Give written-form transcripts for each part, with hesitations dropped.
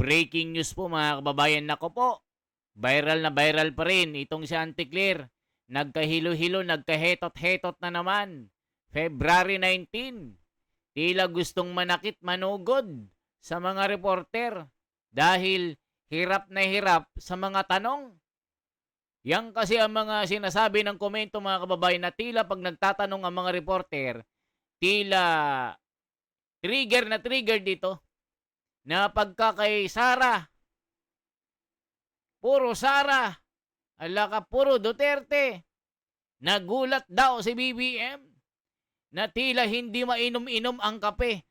breaking news po mga kababayan. Nako po, viral na viral pa rin itong si Anticlear. Nagkahilo-hilo, nagkahetot-hetot na naman. February 19, tila gustong manakit manugod sa mga reporter dahil hirap na hirap sa mga tanong. Yan kasi ang mga sinasabi ng komento mga kababayan na tila pag nagtatanong ang mga reporter, tila trigger na trigger dito na pagka kay Sara, puro Sara, ala ka puro Duterte. Nagulat daw si BBM na tila hindi mainom-inom ang kape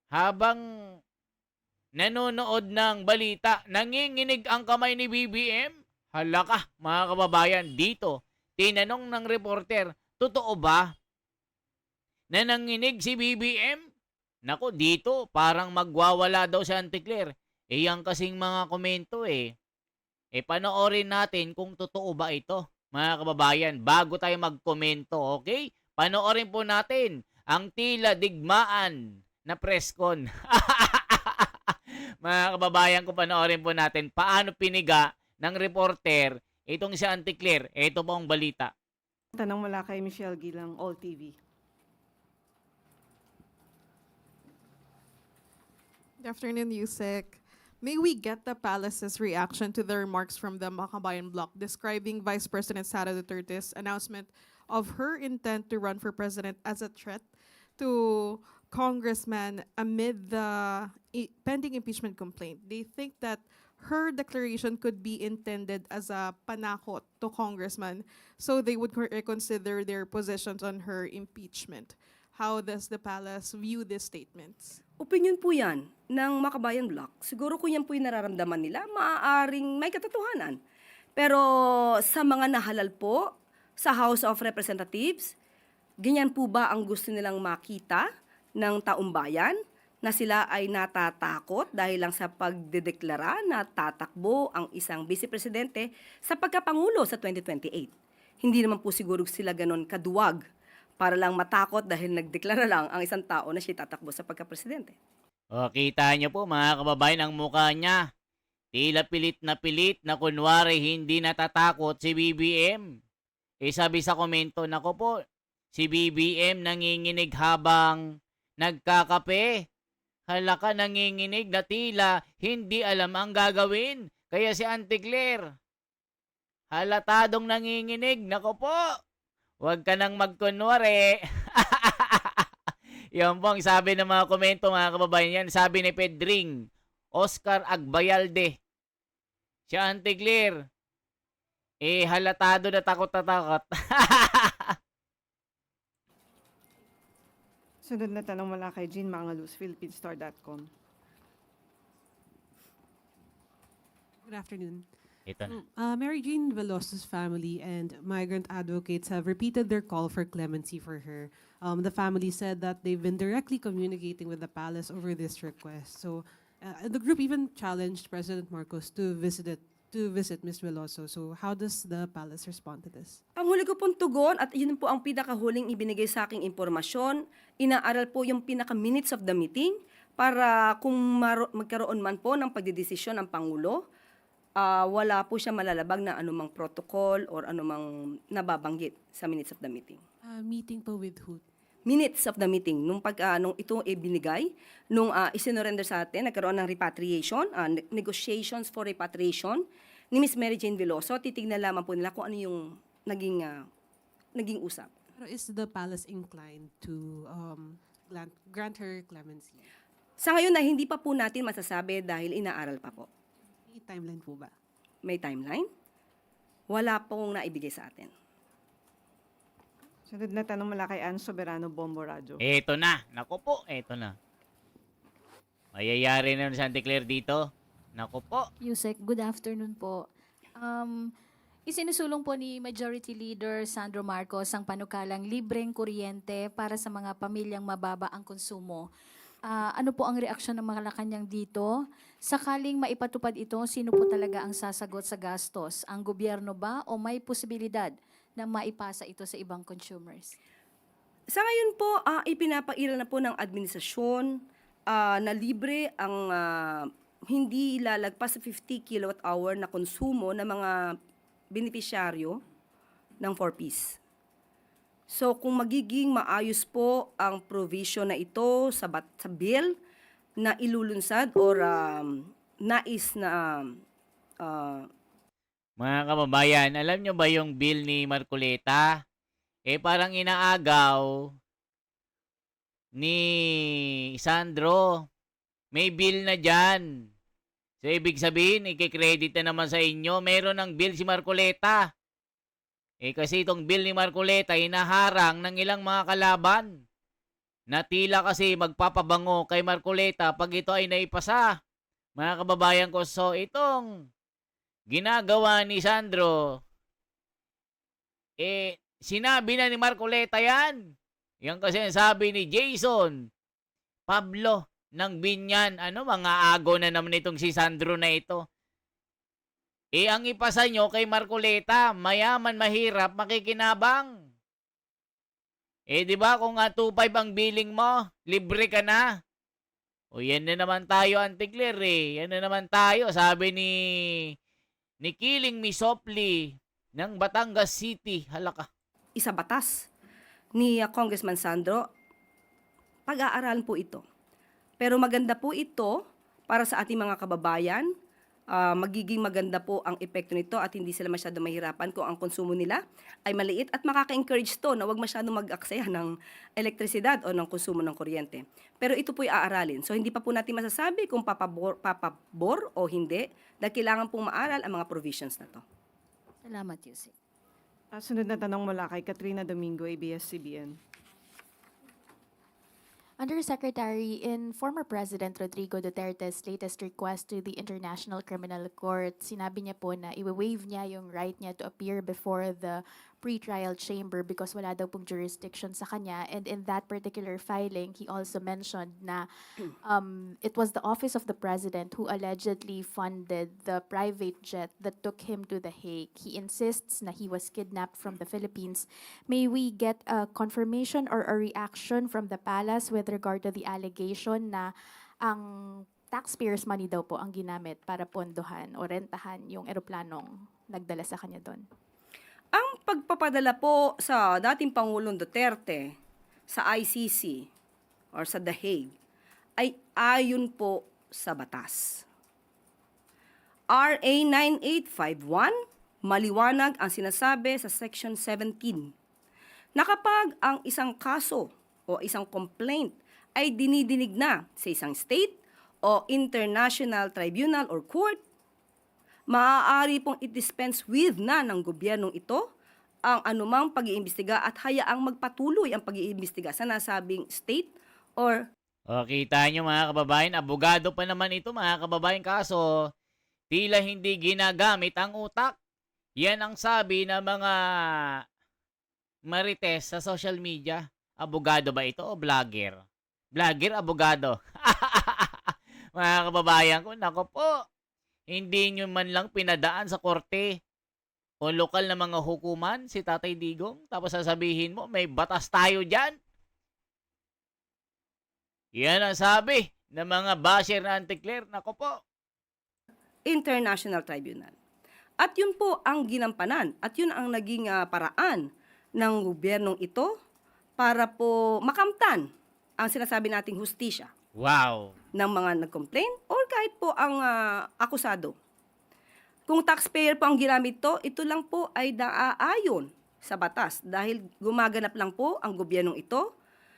habang nanonood ng balita. Nanginginig ang kamay ni BBM. Hala ka, mga kababayan, dito tinanong ng reporter, totoo ba na nanginig si BBM? Nako, dito parang magwawala daw si Anticlear. Yan kasing mga komento panoorin natin kung totoo ba ito, mga kababayan, bago tayo magkomento, okay? Panoorin po natin ang tila digmaan na presscon. Mga kababayan ko, panoorin po natin paano piniga ng reporter itong si Anticlear. Ito po ang balita. Tanong mula kay Michelle Gilang, All TV. Good afternoon, Yusek. May we get the palace's reaction to the remarks from the Makabayan bloc describing Vice President Sara Duterte's announcement of her intent to run for president as a threat to congressman amid the pending impeachment complaint? They think that her declaration could be intended as a panakot to congressman, so they would reconsider their positions on her impeachment. How does the palace view these statements? Opinion po yan ng Makabayan Bloc. Siguro kung yan po yung nararamdaman nila, maaaring may katotohanan. Pero sa mga nahalal po sa House of Representatives, ganyan po ba ang gusto nilang makita ng taong bayan na sila ay natatakot dahil lang sa pagdedeklara na tatakbo ang isang vice-presidente sa pagkapangulo sa 2028? Hindi naman po siguro sila ganon kaduwag para lang matakot dahil nagdeklara lang ang isang tao na siya tatakbo sa pagka-presidente. O, kita niyo po mga kababayan ang mukha niya. Tila pilit na kunwari hindi natatakot si BBM. Sabi sa komento, nako po, si BBM nanginginig habang nagkakape. Hala ka, nanginginig na tila hindi alam ang gagawin. Kaya si Anticlear, halatadong nanginginig, nako po. Huwag ka nang magkunwari. Yan po ang sabi ng mga komento mga kababayan yan. Sabi ni Pedring, Oscar Agbayalde. Si Anticlear, halatado na takot na takot. Sunod na tanong mula kay Jean Mangalus, PhilippineStar.com. Good afternoon. Ito na. Mary Jane Veloso's family and migrant advocates have repeated their call for clemency for her. The family said that they've been directly communicating with the palace over this request. So the group even challenged President Marcos to visit Ms. Veloso. So how does the palace respond to this? Ang huli ko pong tugon, at yun po ang pinakahuling ibinigay sa aking impormasyon, inaaral po yung pinaka-minutes of the meeting para kung magkaroon man po ng pagdidesisyon ng Pangulo, wala po siya malalabag na anumang protocol or anumang nababanggit sa minutes of the meeting. Meeting po with who? Minutes of the meeting, nung ito ibinigay, nung isinorender sa atin, nagkaroon ng repatriation, negotiations for repatriation ni Ms. Mary Jane Veloso, titignan lamang po nila kung ano yung naging usap. Pero is the palace inclined to grant her clemency? Sa ngayon na hindi pa po natin masasabi dahil inaaral pa po. May timeline po ba? May timeline? Wala pong naibigay sa atin. Sunod na tanong mula kay Ann Soberano, Bombo Radio. Ito na. Nako po, ito na. Mayayari na si Anticlear dito. Nako po. Yusek, good afternoon po. Isinusulong po ni Majority Leader Sandro Marcos ang panukalang libreng kuryente para sa mga pamilyang mababa ang konsumo. Ano po ang reaksyon ng mga Malacanang dito? Sakaling maipatupad ito, sino po talaga ang sasagot sa gastos? Ang gobyerno ba o may posibilidad na maipasa ito sa ibang consumers? Sa ngayon po, ipinapairal na po ng administrasyon na libre ang hindi lalagpas sa 50 kilowatt hour na konsumo ng mga benepisyaryo ng 4Ps. So kung magiging maayos po ang provision na ito sa bill na ilulunsad or nais na Mga kababayan, alam nyo ba yung bill ni Marcoleta? Parang inaagaw ni Sandro. May bill na dyan. So, ibig sabihin, ikikredit na naman sa inyo. Meron ng bill si Marcoleta. Kasi itong bill ni Marcoleta, hinaharang ng ilang mga kalaban. Na tila kasi magpapabango kay Marcoleta pag ito ay naipasa. Mga kababayan ko, so itong ginagawa ni Sandro, sinabi na ni Marcoleta yan. Yan kasi ang sabi ni Jason Pablo ng Binyan. Mga ago na naman itong si Sandro na ito. Ang ipasa nyo kay Marcoleta, mayaman, mahirap, makikinabang. Di ba kung 2.5 ang billing mo, libre ka na. Yan na naman tayo, Auntie Claire. Yan na naman tayo, sabi ni Kiling Misopli ng Batangas City. Halaka. isa batas ni Congressman Sandro, pag-aaralan po ito. Pero maganda po ito para sa ating mga kababayan. Magiging maganda po ang epekto nito at hindi sila masyado mahirapan kung ang konsumo nila ay maliit at makaka-encourage to na wag masyado mag-aksaya ng elektrisidad o ng konsumo ng kuryente. Pero ito po'y aaralin. So hindi pa po natin masasabi kung papabor o hindi dahil kailangan pong maaral ang mga provisions na to. Salamat, Yusek. Sunod na tanong mula kay Katrina Domingo, ABS-CBN. Undersecretary, in former President Rodrigo Duterte's latest request to the International Criminal Court, sinabi niya po na i-waive niya yung right niya to appear before the pre-trial chamber because wala daw pong jurisdiction sa kanya. And in that particular filing, he also mentioned na it was the office of the president who allegedly funded the private jet that took him to The Hague. He insists na he was kidnapped from the Philippines. May we get a confirmation or a reaction from the palace with regard to the allegation na ang taxpayers' money daw po ang ginamit para pondohan o rentahan yung eroplanong nagdala sa kanya doon? Ang pagpapadala po sa dating Pangulong Duterte sa ICC or sa The Hague ay ayon po sa batas. RA 9851, maliwanag ang sinasabi sa Section 17 na kapag ang isang kaso o isang complaint ay dinidinig na sa isang state o international tribunal or court, maaari pong i-dispense with na ng gobyernong ito ang anumang pag-iimbestiga at hayaang magpatuloy ang pag-iimbestiga sa nasabing state or Kita nyo mga kababayan, abogado pa naman ito mga kababayan, kaso tila hindi ginagamit ang utak. Yan ang sabi ng mga marites sa social media. Abogado ba ito o vlogger? Vlogger, abogado. Mga kababayan ko, nako po. Hindi nyo man lang pinadaan sa korte o lokal na mga hukuman si Tatay Digong. Tapos sasabihin mo, may batas tayo dyan. Yan ang sabi ng mga basher na Auntie Claire. Nako po. international tribunal. At yun po ang ginampanan at yun ang naging paraan ng gobyernong ito para po makamtan ang sinasabi nating hustisya Wow. ng mga nag-complain or kahit po ang akusado. Kung taxpayer po ang ginamit to, ito lang po ay naaayon sa batas dahil gumaganap lang po ang gobyernong ito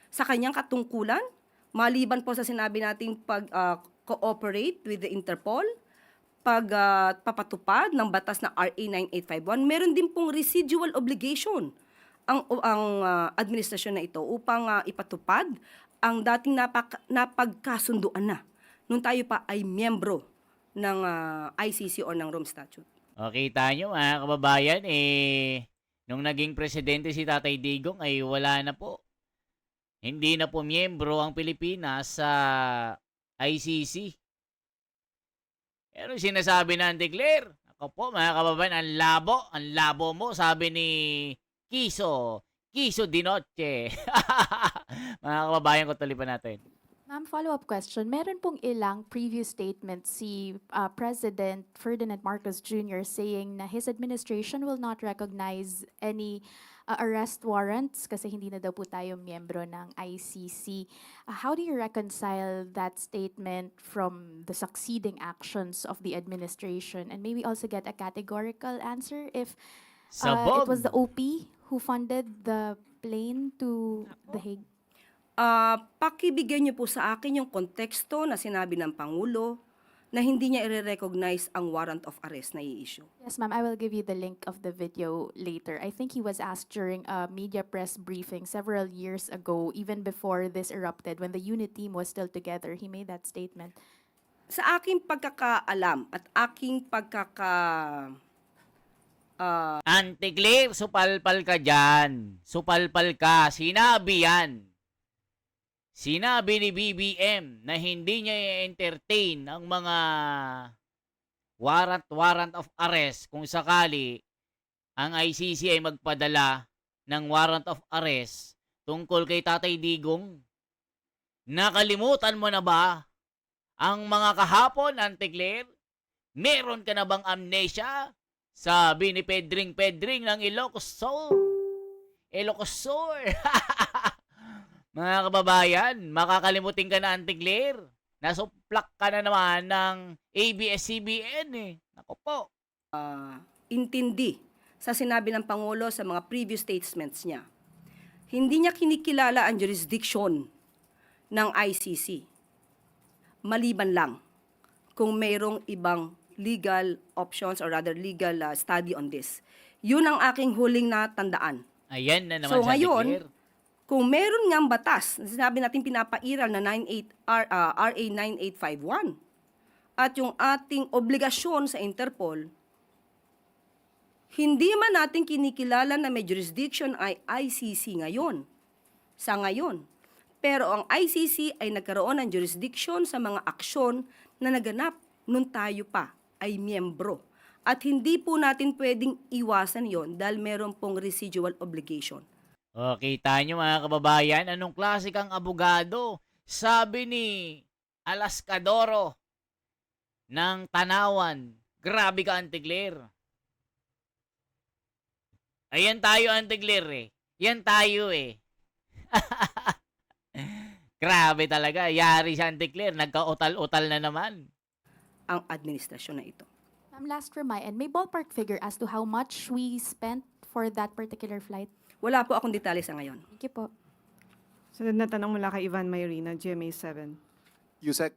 sa kanyang katungkulan maliban po sa sinabi nating pag-cooperate with the Interpol, papatupad ng batas na RA 9851, meron din pong residual obligation ang administrasyon na ito upang ipatupad ang dating napagkasunduan na nung tayo pa ay miyembro ng ICC o ng Rome Statute. Kita nyo mga kababayan, nung naging presidente si Tatay Digong ay wala na po. Hindi na po miyembro ang Pilipinas sa ICC. Pero sinasabi na Auntie Claire, ako po mga kababayan, ang labo mo, sabi ni Kiso Dinoche. Mga kababayan ko, tuloy pa natin. Ma'am, follow-up question. Meron pong ilang previous statements si President Ferdinand Marcos Jr. saying na his administration will not recognize any arrest warrants kasi hindi na daw po tayo miyembro ng ICC. How do you reconcile that statement from the succeeding actions of the administration? And maybe also get a categorical answer if it was the OP who funded the plane to The Hague? Pakibigyan niyo po sa akin yung konteksto na sinabi ng Pangulo na hindi niya i-recognize ang warrant of arrest na i-issue. Yes, ma'am. I will give you the link of the video later. I think he was asked during a media press briefing several years ago, even before this erupted, when the unit team was still together. He made that statement. Sa aking pagkakaalam at aking Auntie Claire, supalpal ka dyan. Supalpal ka. Sinabi yan. Sinabi ni BBM na hindi niya i-entertain ang mga warrant of arrest kung sakali ang ICC ay magpadala ng warrant of arrest tungkol kay Tatay Digong. Nakalimutan mo na ba ang mga kahapon, Auntie Claire? Meron ka na bang amnesia? Sabi ni Pedring ng Ilocosur. Mga kababayan, makakalimutin ka na, Auntie Claire. Nasuplak ka na naman ng ABS-CBN eh. Naku po. intindi sa sinabi ng Pangulo sa mga previous statements niya. Hindi niya kinikilala ang jurisdiction ng ICC. Maliban lang kung mayroong ibang legal options or rather legal study on this. Yun ang aking huling natandaan. Ayan na naman So sa ngayon, Claire. kung meron ngang batas, sinabi natin pinapairal na RA 9851, at yung ating obligasyon sa Interpol, hindi man natin kinikilala na may jurisdiction ay ICC ngayon, sa ngayon. Pero ang ICC ay nagkaroon ng jurisdiction sa mga aksyon na naganap nung tayo pa ay miyembro. At hindi po natin pwedeng iwasan yon dahil meron pong residual obligation. O, kita nyo mga kababayan, anong klase kang abogado? Sabi ni Alascadoro ng Tanawan. Grabe ka, Auntie Claire. Ayan tayo, Auntie Claire eh. Yan tayo eh. Grabe talaga. Yari si Auntie Claire. Nagka-utal-utal na naman. Ang administrasyon na ito. Ma'am, last remind, may ballpark figure as to how much we spent for that particular flight? Wala po akong detalye sa ngayon. Thank you po. Sunod na tanong mula kay Ivan Mayrina, GMA7. Yusek,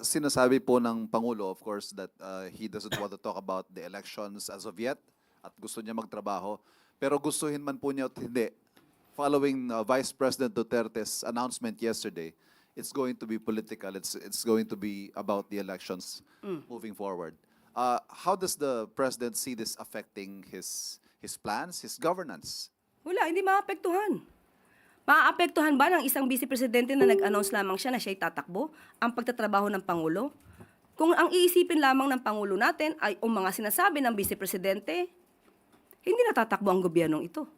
sinasabi po ng Pangulo, of course, that he doesn't want to talk about the elections as of yet at gusto niya magtrabaho. Pero gustuhin man po niya at hindi, following Vice President Duterte's announcement yesterday, it's going to be political. It's going to be about the elections moving forward. How does the President see this affecting his plans, his governance? Wala, hindi maapektuhan. Maapektuhan ba ng isang vice presidente na nag-announce lamang siya na siya'y tatakbo ang pagtatrabaho ng Pangulo? Kung ang iisipin lamang ng Pangulo natin ay ang mga sinasabi ng vice presidente, hindi natatakbo ang gobyernong ito.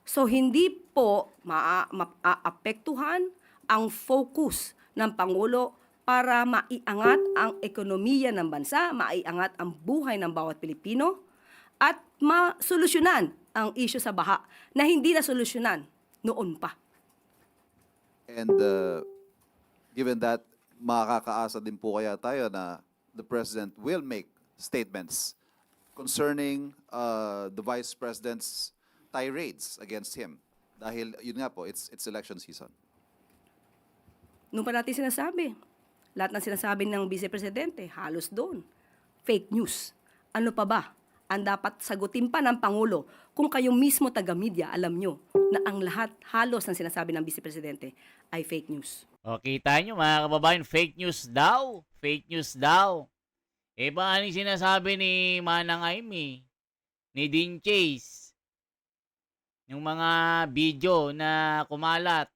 So hindi po maapektuhan ang focus ng Pangulo para maiangat ang ekonomiya ng bansa, maiangat ang buhay ng bawat Pilipino, at masolusyonan ang issue sa baha na hindi na solusyonan noon pa. And given that, makakaasa din po kaya tayo na the President will make statements concerning the Vice President's tirades against him. Dahil, yun nga po, it's election season. Nung pa natin sinasabi, lahat ng sinasabi ng Vice Presidente, halos doon. Fake news. Ano pa ba? Ang dapat sagutin pa ng Pangulo kung kayo mismo taga-media, alam nyo na ang lahat halos ng sinasabi ng Vice Presidente ay fake news. O, kita nyo mga kababayan, fake news daw. Fake news daw. Eh, paano yung sinasabi ni Manang Aimee, ni Dean Chase, yung mga video na kumalat,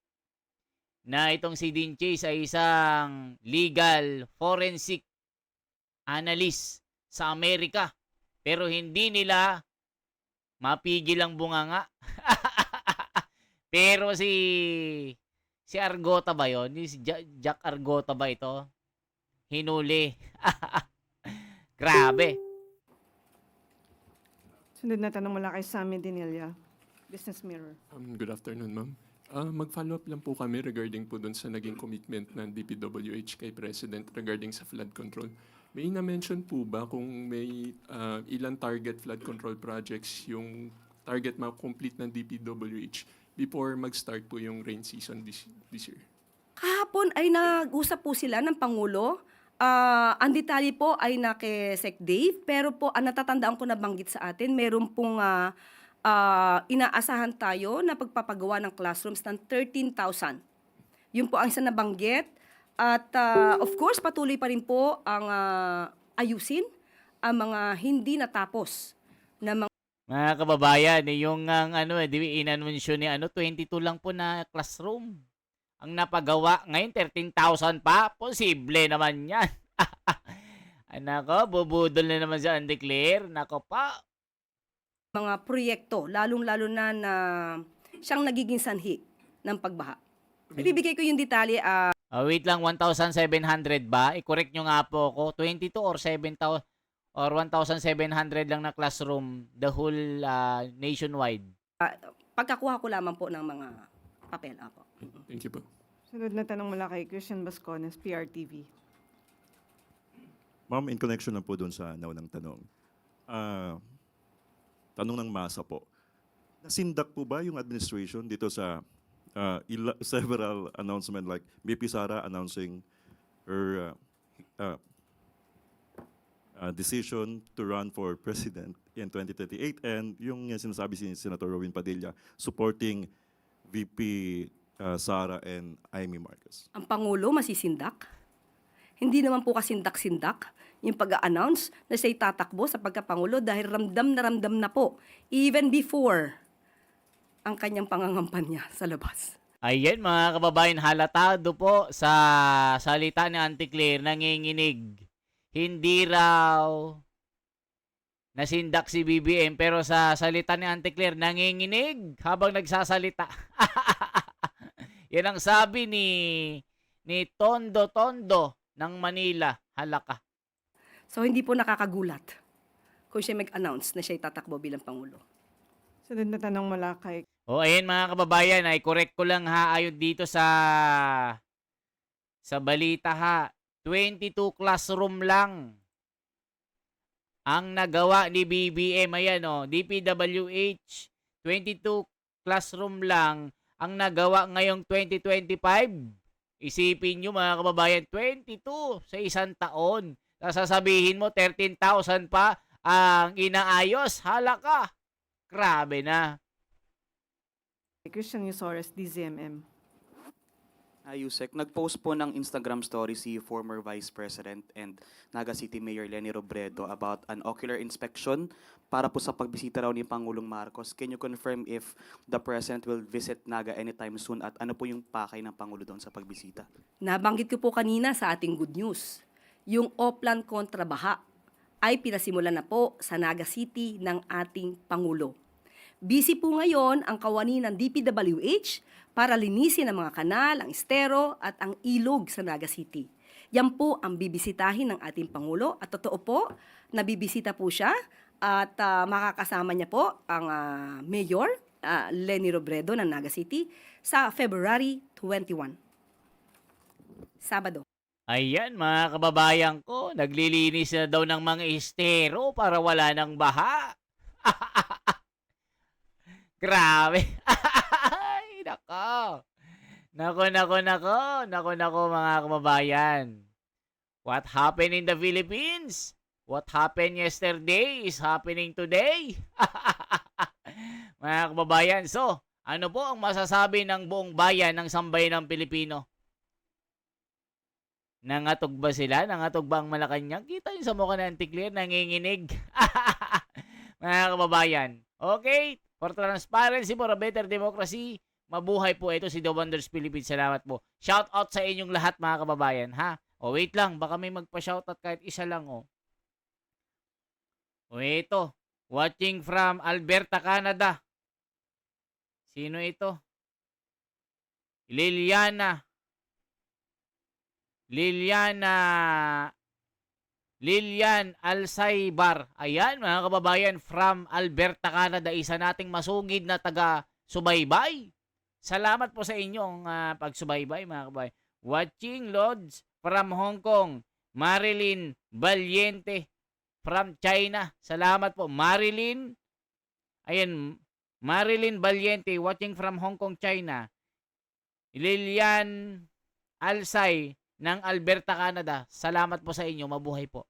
na itong si Dean Chase ay isang legal forensic analyst sa Amerika. Pero hindi nila mapigil ang bunganga. Pero si Si Argota ba yon? Si Jack Argota ba ito? Hinuli. Grabe. Sunod na tanong mula kay Sammy Dinilla, Business Mirror. Good afternoon, ma'am. Mag-follow up lang po kami regarding po dun sa naging commitment ng DPWH kay President regarding sa flood control. May na-mention po ba kung may ilang target flood control projects yung target ma-complete ng DPWH before mag-start po yung rain season this year? Kahapon ay nag-usap po sila ng Pangulo. Ang detalye po ay na kay Sec Dave, pero po ang natatandaan ko na banggit sa atin, meron pong inaasahan tayo na pagpapagawa ng classrooms ng 13,000. Yun po ang isa na banggit. At of course, patuloy pa rin po ang ayusin ang mga hindi natapos na mga Mga kababayan, yung inanunsyo ni 22 lang po na classroom. Ang napagawa ngayon 13,000 pa, posible naman 'yan. Nako, bubudol na naman si undeclare. Nako pa. mga proyekto, lalong-lalo na siyang nagiging sanhi ng pagbaha. Ibibigay ko yung detalye. Wait lang, 1,700 ba? I-correct nyo nga po ako. 22 or 7,000 or 1,700 lang na classroom the whole nationwide. Pagkakuha ko lamang po ng mga papel. Apo. Thank you po. Sunod na tanong mula kay Christian Bascones, PRTV. Ma'am, in connection lang po doon sa naunang tanong. Tanong ng masa po. Nasindak po ba yung administration dito sa several announcement like BP Sara announcing her decision to run for president in 2038 and yung sinasabi si Senator Robin Padilla supporting VP Sara and Amy Marcos? Ang Pangulo masisindak? Hindi naman po kasindak-sindak yung pag-a-announce na siya'y tatakbo sa pagkapangulo dahil ramdam na po even before ang kanyang pangangampanya sa labas. Ayan mga kababayan, halatado po sa salita ni Auntie Claire, nanginginig. Hindi raw nasindak si BBM pero sa salita ni Auntie Claire, nanginginig habang nagsasalita. Yan ang sabi ni Tondo ng Manila, Halaka. So hindi po nakakagulat kung siya mag-announce na siya'y tatakbo bilang Pangulo. Sunod na tanong mula kay Ayan mga kababayan, ay correct ko lang ha, ayon dito sa balita ha. 22 classroom lang ang nagawa ni BBM. Ayan DPWH, 22 classroom lang ang nagawa ngayong 2025. Isipin nyo mga kababayan, 22 sa isang taon. Sasabihin mo 13,000 pa ang inaayos. Halaka. Grabe na. Christian Yusores, DZMM. Yusek, nag-post po ng Instagram story si former Vice President and Naga City Mayor Leni Robredo about an ocular inspection para po sa pagbisita raw ni Pangulong Marcos. Can you confirm if the President will visit Naga anytime soon at ano po yung pakay ng Pangulo doon sa pagbisita? Nabanggit ko po kanina sa ating good news, yung Oplan kontra baha ay pinasimulan na po sa Naga City ng ating Pangulo. Busy po ngayon ang kawani ng DPWH para linisin ang mga kanal, ang estero at ang ilog sa Naga City. Yan po ang bibisitahin ng ating Pangulo at totoo po, nabibisita po siya at makakasama niya po ang Mayor Leni Robredo ng Naga City sa February 21. Sabado. Ayan mga kababayan ko, naglilinis na daw ng mga estero para wala ng baha. Grabe. Ay, nako. Nako mga kababayan. What happened in the Philippines? What happened yesterday is happening today. Mga kababayan, so, ano po ang masasabi ng buong bayan ng sambayan ng Pilipino? Nangatog ba sila? Nangatog ba ang Malacanang? Kita yung sa mukha ng Auntie Claire, nanginginig. Mga kababayan, okay? For transparency, for a better democracy, mabuhay po ito si The Wonders Philippines. Salamat po. Shout out sa inyong lahat mga kababayan, ha? Wait lang, baka may magpa-shoutout kahit isa lang, ito. Watching from Alberta, Canada. Sino ito? Lilian Alsaybar. Ayan, mga kababayan, from Alberta, Canada. Isa nating masugid na taga-subaybay. Salamat po sa inyong pagsubaybay, mga kababayan. Watching Lods from Hong Kong. Marilyn Valiente from China. Salamat po, Marilyn. Ayan, Marilyn Valiente watching from Hong Kong, China. Lilian Alsay ng Alberta, Canada. Salamat po sa inyo. Mabuhay po.